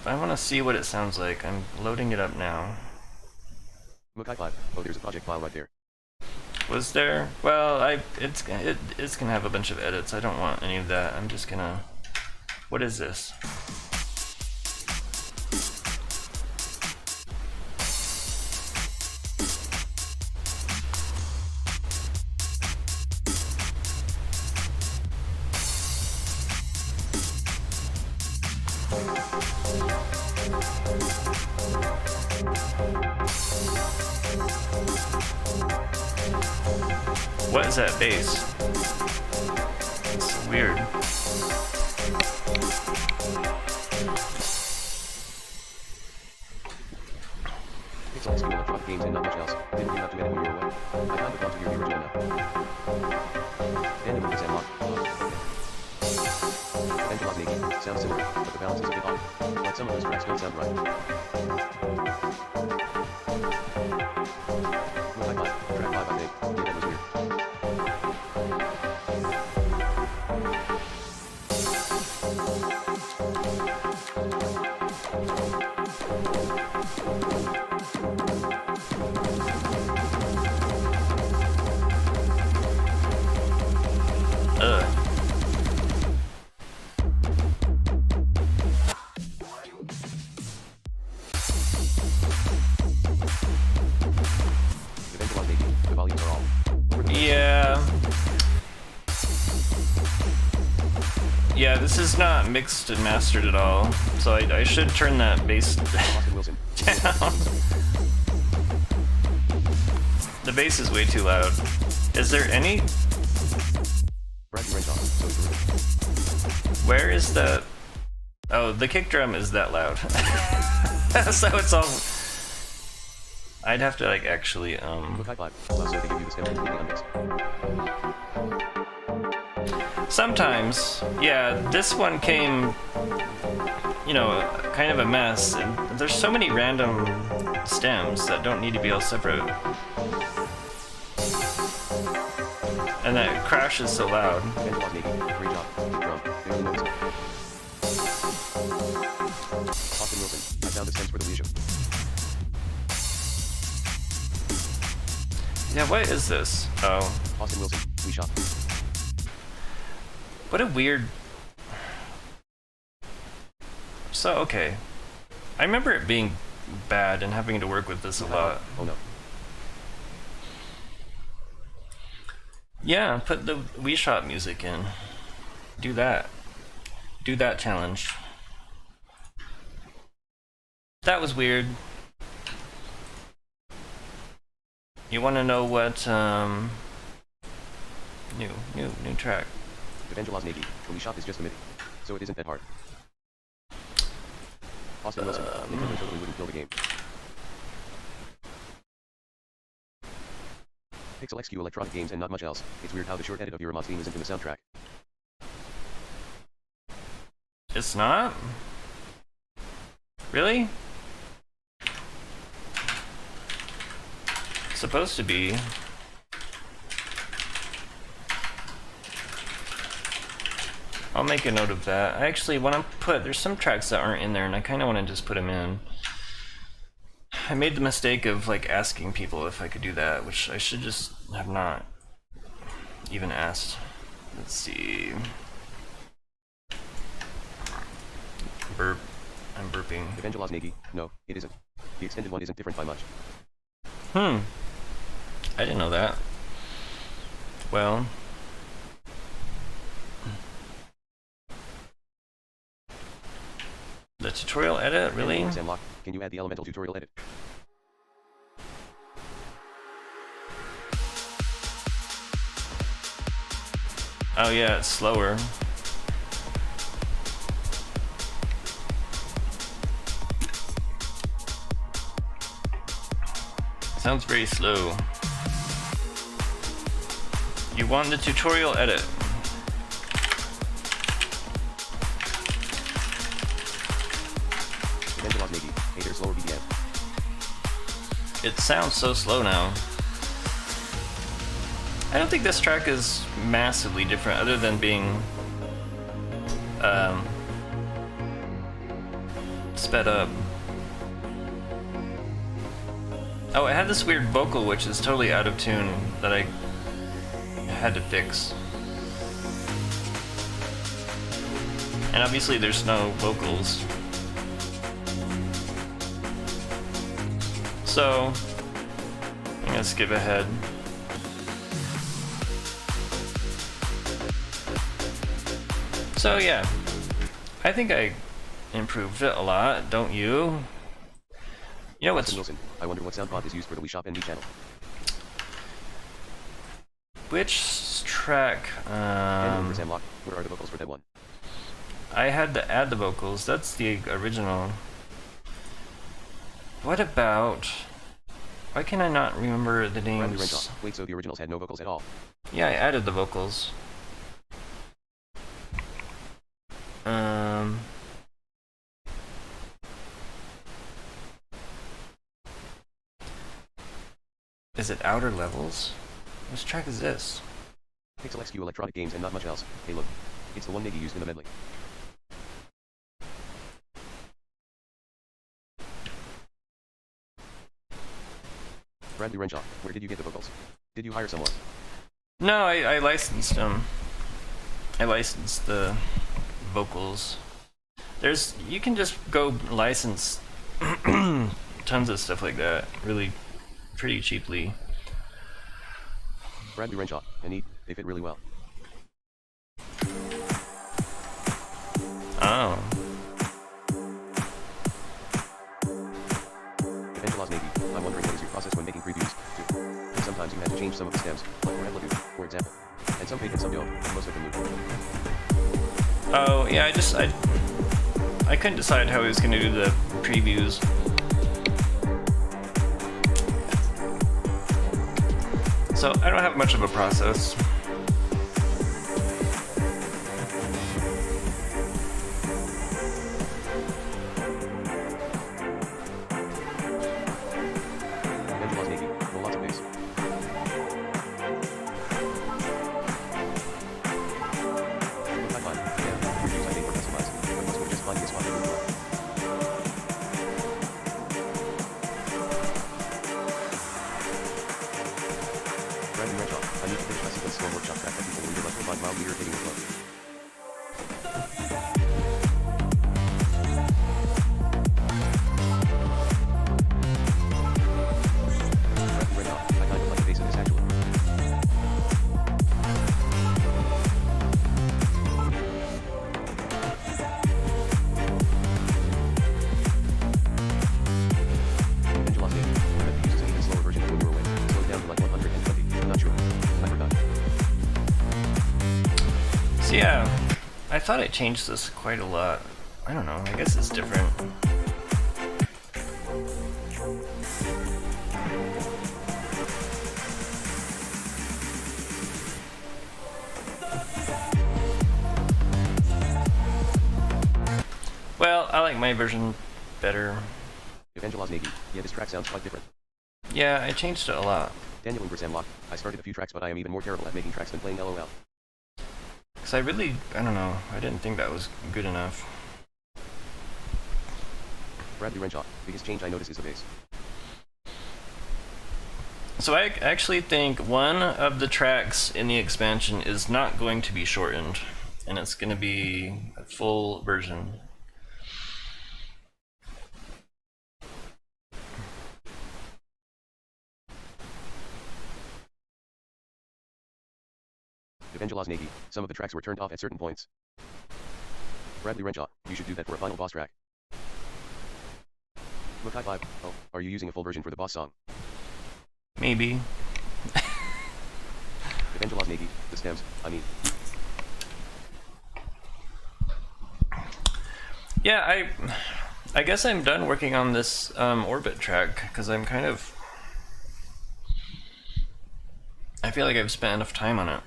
I want to see what it sounds like. I'm loading it up now. Mukai 5, oh there's a project file right there. Was there? Well, it's gonna have a bunch of edits. I don't want any of that. I'm just gonna. What is this? What is that bass? It's weird. Pixel XQ electronic games and not much else. Didn't you have to edit when you were away? I found the font of your new original now. Standing with this and lock. Evangelaz Negi sounds similar, but the balance is a bit off. Like some of those tracks don't sound right. With High Five, track 5 I think. Yeah, that was weird. Evangelaz Negi, the volumes are all. Yeah. Yeah, this is not mixed and mastered at all, so I should turn that bass Austin Wilson. down. The bass is way too loud. Is there any... Bradley Renshaw, so true. Where is the... Oh, the kick drum is that loud. So it's all... I'd have to like actually Look High Five, so they give you the stem completely unmixed. sometimes, yeah, this one came, you know, kind of a mess, and there's so many random stems that don't need to be all separate. And that crash is so loud. Evangelaz Negi, great job. Kick drum, barely noticeable. Austin Wilson, I found the stems for the leisure. Yeah, what is this? Oh, Austin Wilson, we shop. what a weird... So, okay. I remember it being bad and having to work with this a lot. Oh no. Yeah, put the Wii Shop music in. Do that. Do that challenge. That was weird. You want to know what, new track. Evangelaz Negi, the Wii shop is just a MIDI, so it isn't that hard. Austin Wilson, Nintendo totally wouldn't kill the game. Pixel XQ electronic games and not much else. It's weird how the short edit of Yuramat's theme isn't in the soundtrack. It's not? Really? It's supposed to be. I'll make a note of that. I actually want to put, there's some tracks that aren't in there and I kind of want to just put them in. I made the mistake of like asking people if I could do that, which I should just have not even asked. Let's see. Burp. I'm burping. Evangelaz Negi, no, it isn't. The extended one isn't different by much. I didn't know that. Well. The tutorial edit, really? Samlock, can you add the elemental tutorial edit? Oh yeah, it's slower. Sounds very slow. You want the tutorial edit. Evangelaz Negi, hater slower BDM. It sounds so slow now. I don't think this track is massively different other than being sped up. Oh, it had this weird vocal which is totally out of tune that I had to fix. And obviously there's no vocals. So, I'm gonna skip ahead. So yeah, I think I improved it a lot, don't you? You know what's... Wilson, I wonder what sound pod is used for the Wii Shop ND channel. Which track? Sam Lock, where are the vocals for that one? I had to add the vocals. That's the original. What about... Why can I not remember the Bradley names? Renshaw. Wait, so the originals had no vocals at all? Yeah, I added the vocals. Is it Outer Levels? Which track is this? Pixel XQ electronic games and not much else. Hey look, it's the one Niggy used in the medley. Bradley Renshaw, where did you get the vocals? Did you hire someone? No, I licensed them. I licensed the vocals. You can just go license tons of stuff like that, really pretty cheaply. Bradley Renshaw, and they fit really well. Oh. Evangela's Navy, I'm wondering what is your process when making previews, too? And sometimes you have to change some of the stems, like Red Lagoon, for example. And some fade and some don't, and most of them do. Oh, yeah, I couldn't decide how I was gonna do the previews. So I don't have much of a process. Evangela's Navy, well, lots of bass. Look, high five. Yeah, previews I think were customized, but most were just finding a spot to move around. Bradley Renshaw, I need to finish my sequence slow workshop track that people in your life will find mildly irritating or slow. Bradley Renshaw, I kind of like the bass in this actually. Evangela's Navy, I bet the uses an even slower version when you were away. Slow it down to like 120. I'm not sure. I forgot. So yeah, I thought I changed this quite a lot. I don't know, I guess it's different. Well, I like my version better. Evangela's Navy, yeah, this track sounds quite different. Yeah, I changed it a lot. Daniel Ingber Sam Lock, I started a few tracks but I am even more terrible at making tracks than playing LOL. Because I don't know, I didn't think that was good enough. Bradley Renshaw, biggest change I notice is the bass. So I actually think one of the tracks in the expansion is not going to be shortened, and it's going to be a full version. Evangela's Navy, some of the tracks were turned off at certain points. Bradley Renshaw, you should do that for a final boss track. Look, high five. Oh, are you using a full version for the boss song? Maybe. Evangela's Navy, the stems, I mean. Yeah, I guess I'm done working on this orbit track, because I'm kind of... I feel like I've spent enough time on it.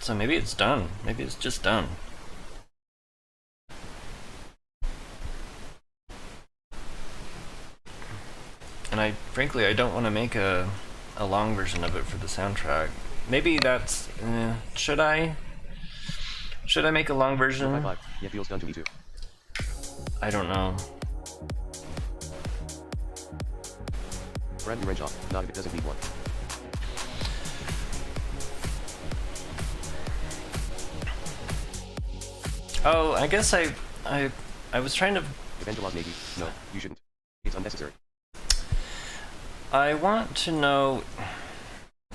So maybe it's done. Maybe it's just done. And frankly, I don't want to make a long version of it for the soundtrack. Maybe that's... should I? Should I make a long version? High five. Yeah, feels done to me too. I don't know. Bradley wrench off. Not if it doesn't need one. Oh, I guess I was trying to. Evangelize Navy. No, you shouldn't. It's unnecessary. I want to know.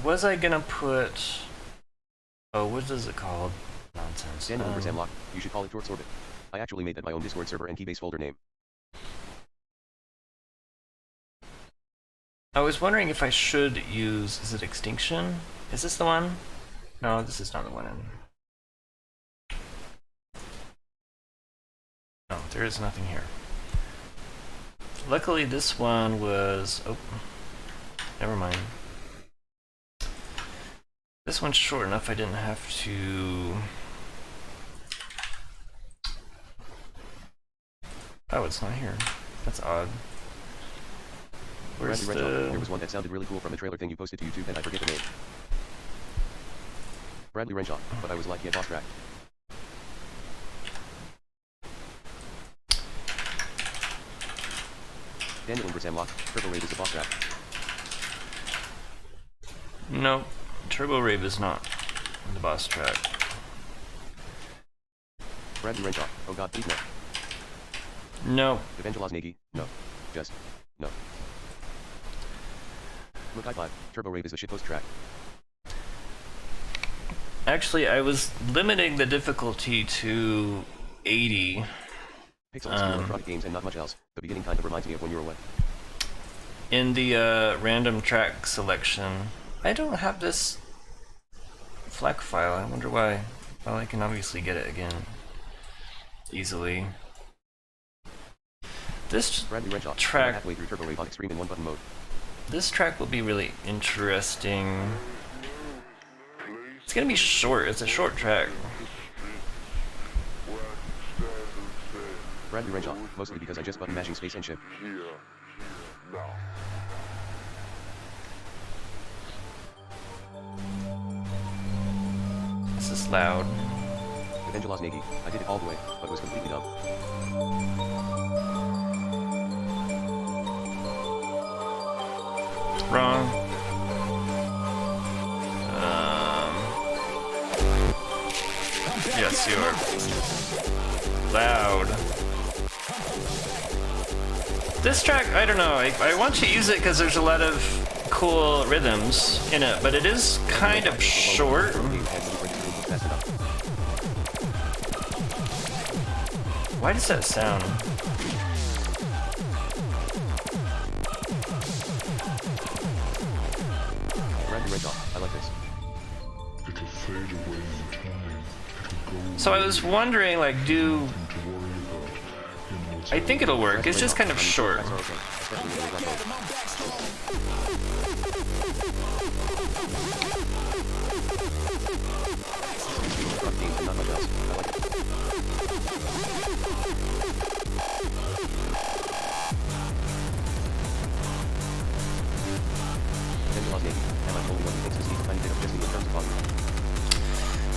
Was I gonna put? Oh, what is it called? Nonsense. Daniel over Samlock. You should call it Torx Orbit. I actually made that my own Discord server and keybase folder name. I was wondering if I should use. Is it Extinction? Is this the one? No, this is not the one. No, there is nothing here. Luckily, this one was. Oh, never mind. This one's short enough I didn't have to. Oh, it's not here. That's odd. Where's Bradley wrench off. the... There was one that sounded really cool from the trailer thing you posted to YouTube and I forget the name. Bradley wrench off, but I was like, yeah, boss track. Daniel over Samlock. Turbo Rave is a boss track. No, Turbo Rave is not the boss track. Bradley wrench off. Oh god, please no. No. Evangelize Nagi. No. Just. No. Look, I5. Turbo Rave is a shitpost track. Actually, I was limiting the difficulty to 80. Pixels, electronic games, and not much else. The beginning kind of reminds me of when you were what? In the random track selection. I don't have this FLAC file. I wonder why. Well, I can obviously get it again easily. This Bradley wrench off. track. Halfway through Turbo Rave on extreme in one button mode. This track will be really interesting. It's gonna be short. It's a short track. Bradley wrench off, mostly because I just button mashing space and shift. This is loud. Evangelize Nagi. I did it all the way, but was completely dumb. Wrong. Yes, you are loud. This track, I don't know. I want to use it because there's a lot of cool rhythms in it, but it is kind of short. Why does that sound? Bradley wrench off. I like this. It'll fade away in time. It'll go So I was wondering, like, do... nothing to worry about. You know, it's I think it'll work. It's just kind of short. Tracks are okay, especially when they drop low. Electronic games and not much else. I like it. Evangelize Nagi. Am I the only one who thinks this needs a tiny bit of adjusting in terms of volume?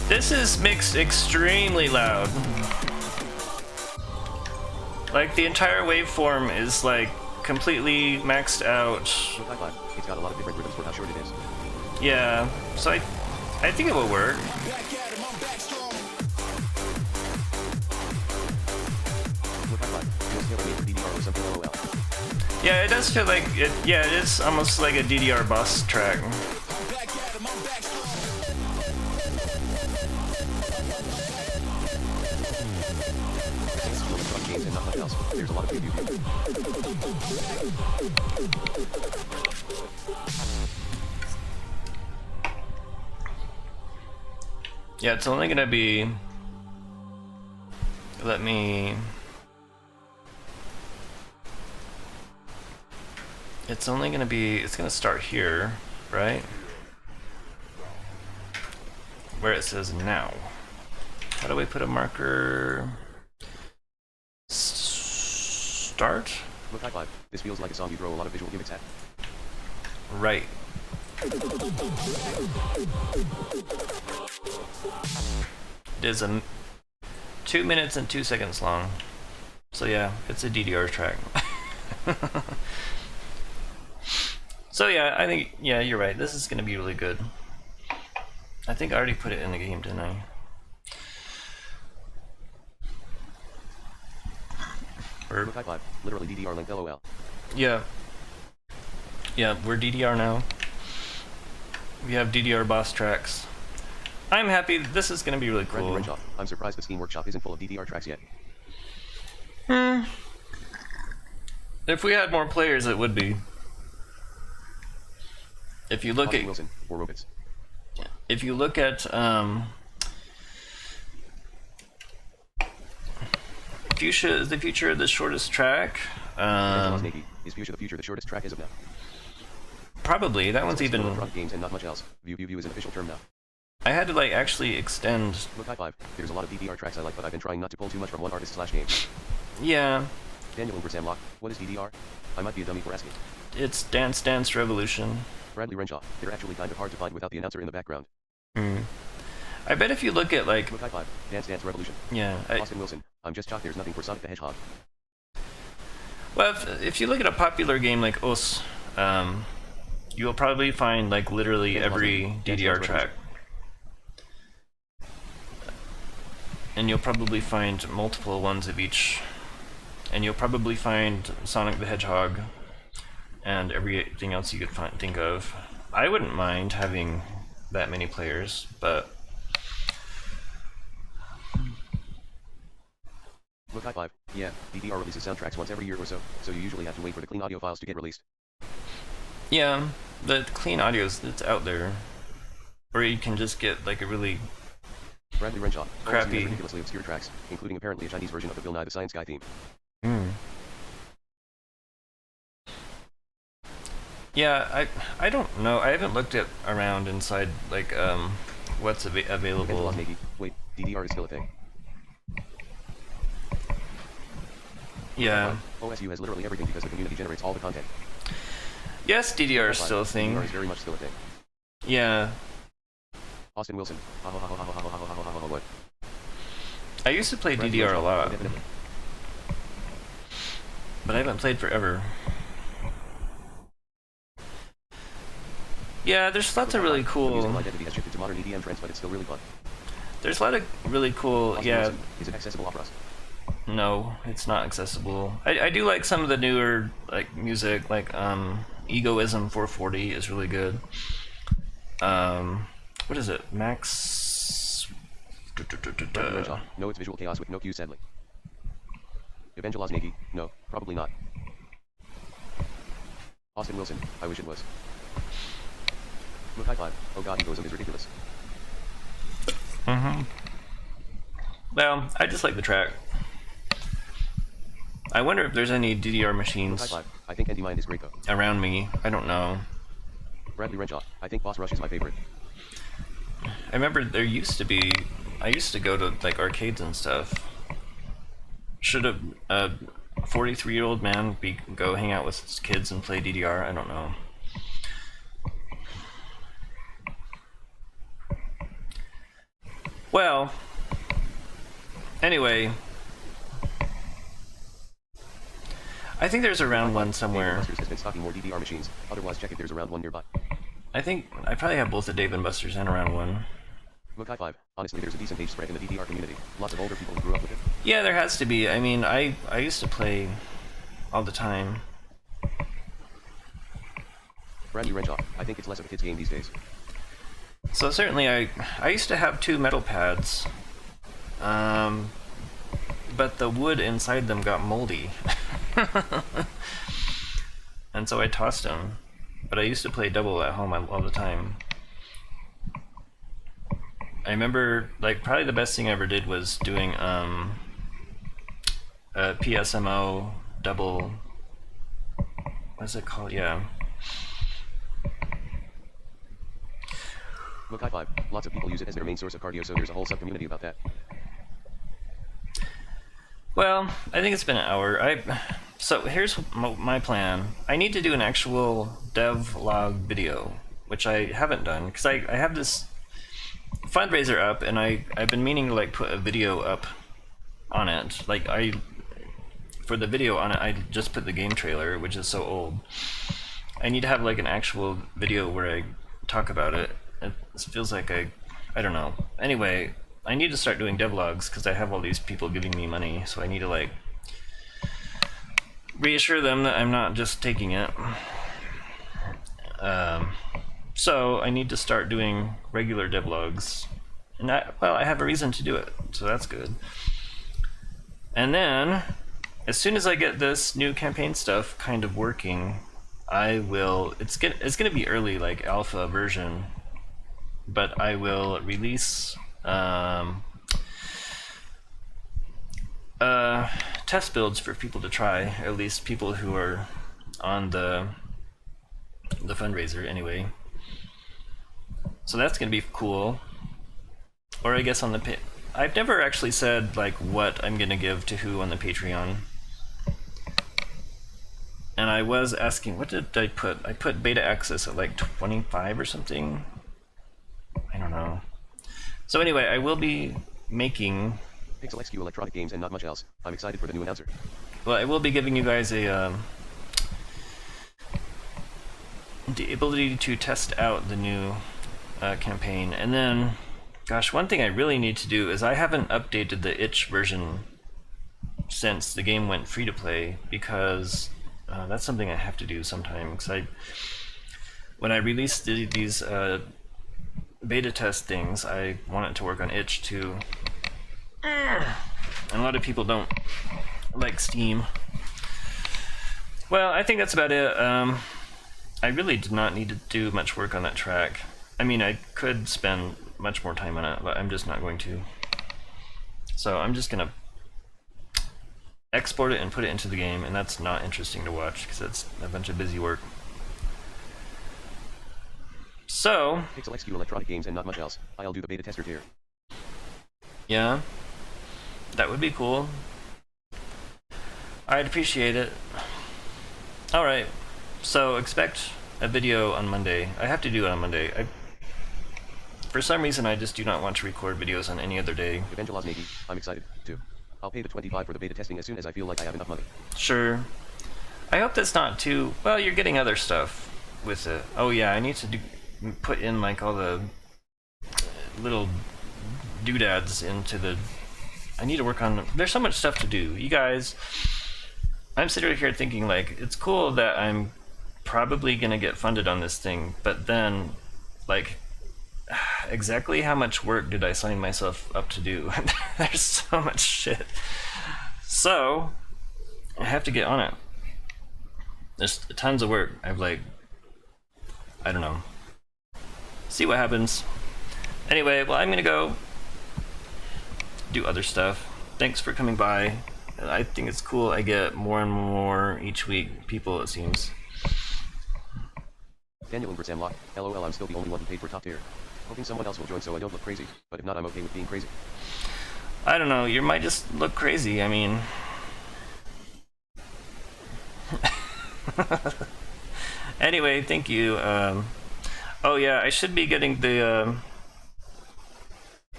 This is mixed extremely loud. Like, the entire waveform is, like, completely maxed out. Look, high five. It's got a lot of different rhythms for how short it is. Yeah, so I think it will work. Look, high five. Feels tailor-made for DDR or something, LOL. Yeah, it does feel like it. Yeah, it is almost like a DDR bus track. Electronic games and not much else. There's a lot of beauty. Yeah, it's only gonna be. Let me. It's only gonna be. It's gonna start here, right? Where it says now. How do we put a marker? Start? Look, high five. This feels like a song you throw a lot of visual gimmicks at. Right. It is 2 minutes and 2 seconds long. So yeah, it's a DDR track. So yeah, I think, yeah, you're right. This is gonna be really good. I think I already put it in the game, didn't I? Or, Look high five. Literally DDR link LOL. yeah. Yeah, we're DDR now. We have DDR boss tracks. I'm happy. This is gonna be really Bradley cool. Renshaw. I'm surprised the Steam Workshop isn't full of DDR tracks yet. If we had more players, it would be. If you look Austin at Wilson, or Robots. if you look at Fuchsia is the future the shortest track. Angelos Nagy. Is Fuchsia the future the shortest track as of now? Probably that one's Still even. front games and not much else. View is an official term now. I had to like actually extend. Look high five. There's a lot of DDR tracks I like, but I've been trying not to pull too much from one artist slash game. Yeah, Daniel Ingram Lock. What is DDR? I might be a dummy for asking. it's Dance Dance Revolution. Bradley Renshaw. They're actually kind of hard to find without the announcer in the background. I bet if you look at like Look high five. Dance Dance Revolution. yeah, Austin Wilson. I'm just shocked there's nothing for Sonic the Hedgehog. well if you look at a popular game like OS, you'll probably find like literally every DDR track. And you'll probably find multiple ones of each. And you'll probably find Sonic the Hedgehog and everything else you could think of. I wouldn't mind having that many players, but Look high five. Yeah, DDR releases soundtracks once every year or so, so you usually have to wait for the clean audio files to get released. yeah, the clean audio's it's out there. Or you can just get like a really Bradley Renshaw. Crappy. OSU ridiculously obscure tracks, including apparently a Chinese version of the Bill Nye the Science Guy theme. Yeah, I don't know. I haven't looked at around inside like what's available. Angelos Nagy. Wait, DDR is still a thing. Yeah. OSU has literally everything because the community generates all the content. Yes, DDR is still a thing. DDR is very much still a thing. Yeah. Austin Wilson. What? I used to play Bradley DDR a Renshaw. lot, Definitely. but I haven't played forever. Yeah, there's lots of really The cool. musical identity has shifted to modern EDM trends, but it's still really fun. There's a lot of really cool. Austin Yeah. Wilson. Is it accessible operas? No, it's not accessible. I do like some of the newer like music, like Egoism 440 is really good. What is it? Max. Bradley Renshaw. No, it's visual chaos with no cues, sadly. Evangelos Nagy. No, probably not. Austin Wilson. I wish it was. Look high five. Oh god, Egoism is ridiculous. Well, I just like the track. I wonder if there's any DDR Look high machines five. I think Andy Mind is great though. around me. I don't know. Bradley Renshaw. I think Boss Rush is my favorite. I remember there used to be. I used to go to like arcades and stuff. Should a 43-year-old man go hang out with his kids and play DDR? I don't know. Well, anyway, I think there's a round one somewhere. Buster's has been stocking more DDR machines. Otherwise, check if there's a round one nearby. I think I probably have both the Dave and Buster's and a round one. Look high five. Honestly, there's a decent age spread in the DDR community. Lots of older people who grew up with it. Yeah, there has to be. I mean, I used to play all the time. Bradley Renshaw. I think it's less of a kids game these days. So certainly, I used to have 2 metal pads, but the wood inside them got moldy, and so I tossed them. But I used to play double at home all the time. I remember, like, probably the best thing I ever did was doing a PSMO double. What's it called? Yeah. Look high five. Lots of people use it as their main source of cardio, so there's a whole sub-community about that. Well, I think it's been an hour. So here's my plan. I need to do an actual dev log video, which I haven't done because I have this fundraiser up, and I've been meaning to like put a video up on it. Like for the video on it, I just put the game trailer, which is so old. I need to have like an actual video where I talk about it. It feels like I don't know. Anyway, I need to start doing devlogs because I have all these people giving me money, so I need to like reassure them that I'm not just taking it. So I need to start doing regular devlogs, and I have a reason to do it, so that's good. And then, as soon as I get this new campaign stuff kind of working, I will. It's gonna be early, like alpha version, but I will release test builds for people to try, at least people who are on the fundraiser anyway. So that's gonna be cool. Or I guess on the I've never actually said like what I'm gonna give to who on the Patreon. And I was asking, what did I put? I put beta access at like 25 or something. I don't know. So anyway, I will be making. Pixel XQ Electronic Games and not much else. I'm excited for the new announcer. Well, I will be giving you guys a the ability to test out the new campaign, and then, gosh, one thing I really need to do is I haven't updated the itch version since the game went free to play, because that's something I have to do sometime. Because when I released these beta test things, I want it to work on itch too. And a lot of people don't like Steam. Well, I think that's about it. I really did not need to do much work on that track. I mean, I could spend much more time on it, but I'm just not going to. So I'm just gonna export it and put it into the game, and that's not interesting to watch because it's a bunch of busy work. So Pixel XQ Electronic Games and not much else. I'll do the beta tester tier. yeah, that would be cool. I'd appreciate it. Alright, so expect a video on Monday. I have to do it on Monday. For some reason, I just do not want to record videos on any other day. Evangelaz Navy, I'm excited, too. I'll pay the 25 for the beta testing as soon as I feel like I have enough money. Sure. I hope that's not too... Well, you're getting other stuff with it. Oh yeah, I need to put in like all the little doodads into the... I need to work on... There's so much stuff to do. You guys... I'm sitting here thinking like, it's cool that I'm probably gonna get funded on this thing, but then, like, exactly how much work did I sign myself up to do? There's so much shit. So, I have to get on it. There's tons of work. I've like, I don't know. See what happens. Anyway, well, I'm gonna go do other stuff. Thanks for coming by. I think it's cool. I get more and more each week people, it seems. Daniel Ingrid Samlock, LOL, I'm still the only one who paid for top tier. Hoping someone else will join so I don't look crazy, but if not, I'm okay with being crazy. I don't know, you might just look crazy, I mean... Anyway, thank you. Oh yeah, I should be getting the...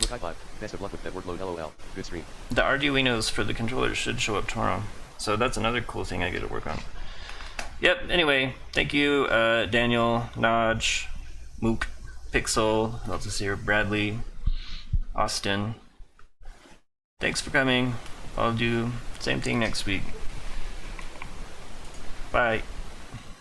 Look, high five. Best of luck with that workload, LOL. Good stream. The Arduinos for the controllers should show up tomorrow. So that's another cool thing I get to work on. Yep, anyway, thank you, Daniel, Naj, Mook, Pixel, who else is here, Bradley, Austin. Thanks for coming. I'll do same thing next week. Bye.